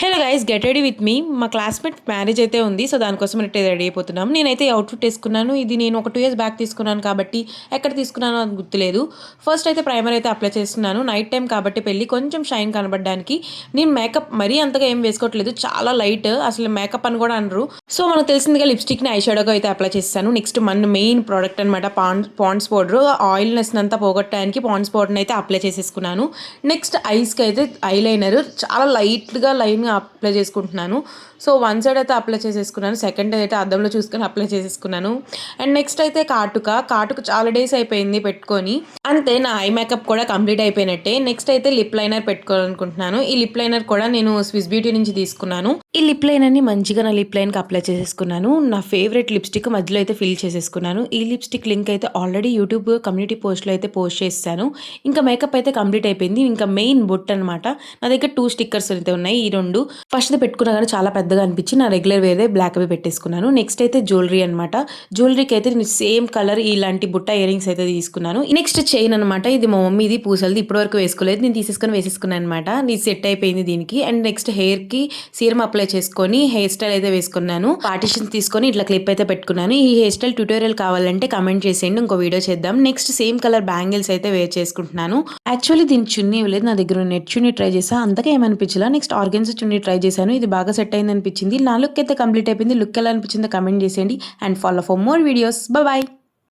Hello guys, get ready with me. మా classmate marriage అయితే ఉంది, సో దానికోసం అయితే రెడీ అయిపోతున్నాం. నేనైతే అవుట్ఫిట్ వేసుకున్నాను. ఇది నేను ఒక 2 ఇయర్స్ బ్యాక్ తీసుకున్నాను కాబట్టి ఎక్కడ తీసుకున్నానో అది గుర్తులేదు. ఫస్ట్ అయితే ప్రైమర్ అయితే అప్లై చేస్తున్నాను. నైట్ టైం కాబట్టి పెళ్ళి కొంచెం షైన్ కనబడడానికి. నేను మేకప్ మరీ అంతగా ఏం వేసుకోవట్లేదు, చాలా లైట్, అసలు మేకప్ అని కూడా అనరు. సో మనకు తెలిసిందిగా లిప్స్టిక్ని ఐ షాడోగా అయితే అప్లై చేస్తాను. నెక్స్ట్ మన మెయిన్ ప్రోడక్ట్ అనమాట పాండ్స్ పౌడర్. ఆయిల్నెస్ అంతా పోగొట్టడానికి పాండ్స్ పౌడర్ని అయితే అప్లై చేసేసుకున్నాను. నెక్స్ట్ ఐస్కి అయితే ఐలైనర్ చాలా లైట్గా లైన్ అప్లై చేసుకుంటున్నాను. సో వన్ సైడ్ అయితే అప్లై చేసేసుకున్నాను, సెకండ్ అయితే అద్దంలో చూసుకొని అప్లై చేసేసుకున్నాను. అండ్ నెక్స్ట్ అయితే కాటుక చాలా డేస్ అయిపోయింది పెట్టుకొని. అంతే, నా ఐ మేకప్ కూడా కంప్లీట్ అయిపోయినట్టే. నెక్స్ట్ అయితే లిప్ లైనర్ పెట్టుకోవాలనుకుంటున్నాను. ఈ లిప్ లైనర్ కూడా నేను స్విస్ బ్యూటీ నుంచి తీసుకున్నాను. ఈ లిప్ లైనర్ని మంచిగా నా లిప్ లైన్కి అప్లై చేసేసుకున్నాను. నా ఫేవరెట్ లిప్స్టిక్ మధ్యలో అయితే ఫిల్ చేసేసుకున్నాను. ఈ లిప్స్టిక్ లింక్ అయితే ఆల్రెడీ యూట్యూబ్ కమ్యూనిటీ పోస్ట్లో అయితే పోస్ట్ చేస్తాను. ఇంకా మేకప్ అయితే కంప్లీట్ అయిపోయింది. ఇంకా మెయిన్ బొట్ అనమాట. నా దగ్గర 2 స్టిక్కర్స్ అయితే ఉన్నాయి. ఈ 2 ఫస్ట్ పెట్టుకున్నా కానీ చాలా పెద్దగా అనిపించి నా రెగ్యులర్ వేరే బ్లాక్ అవి పెట్టేసుకున్నాను. నెక్స్ట్ అయితే జ్యువెలరీ అనమాట. జ్యువెలరీకి అయితే నేను సేమ్ కలర్ ఇలాంటి బుట్ట ఇయర్ రింగ్స్ అయితే తీసుకున్నాను. నెక్స్ట్ చైన్ అనమాట. ఇది మా మమ్మీది పూసలది, ఇప్పటి వరకు వేసుకోలేదు, నేను వేసేసుకున్నాను అనమాట. ఇది సెట్ అయిపోయింది దీనికి. అండ్ నెక్స్ట్ హెయిర్ కి సీరం అప్లై చేసుకొని హెయిర్ స్టైల్ అయితే వేసుకున్నాను. పార్టిషన్స్ తీసుకొని ఇట్లా క్లిప్ అయితే పెట్టుకున్నాను. ఈ హెయిర్ స్టైల్ ట్యూటోరియల్ కావాలంటే కమెంట్ చేసేయండి, ఇంకో వీడియో చేద్దాం. నెక్స్ట్ సేమ్ కలర్ బ్యాంగిల్స్ అయితే వేర్ చేసుకుంటున్నాను. యాక్చువల్లీ దీని చున్నీ లేదు, నా దగ్గర నెట్ చున్నీ ట్రై చేసా, అంతగా ఏమనిపించలా. నెక్స్ట్ ఆర్గన్స్ చున్నీ ట్రై చేశాను, ఇది బాగా సెట్ అయింది అనిపించింది. నా లుక్ అయితే కంప్లీట్ అయిపోయింది. లుక్ ఎలా అనిపించిందో కమెంట్ చేసేయండి. And follow for more videos. Bye.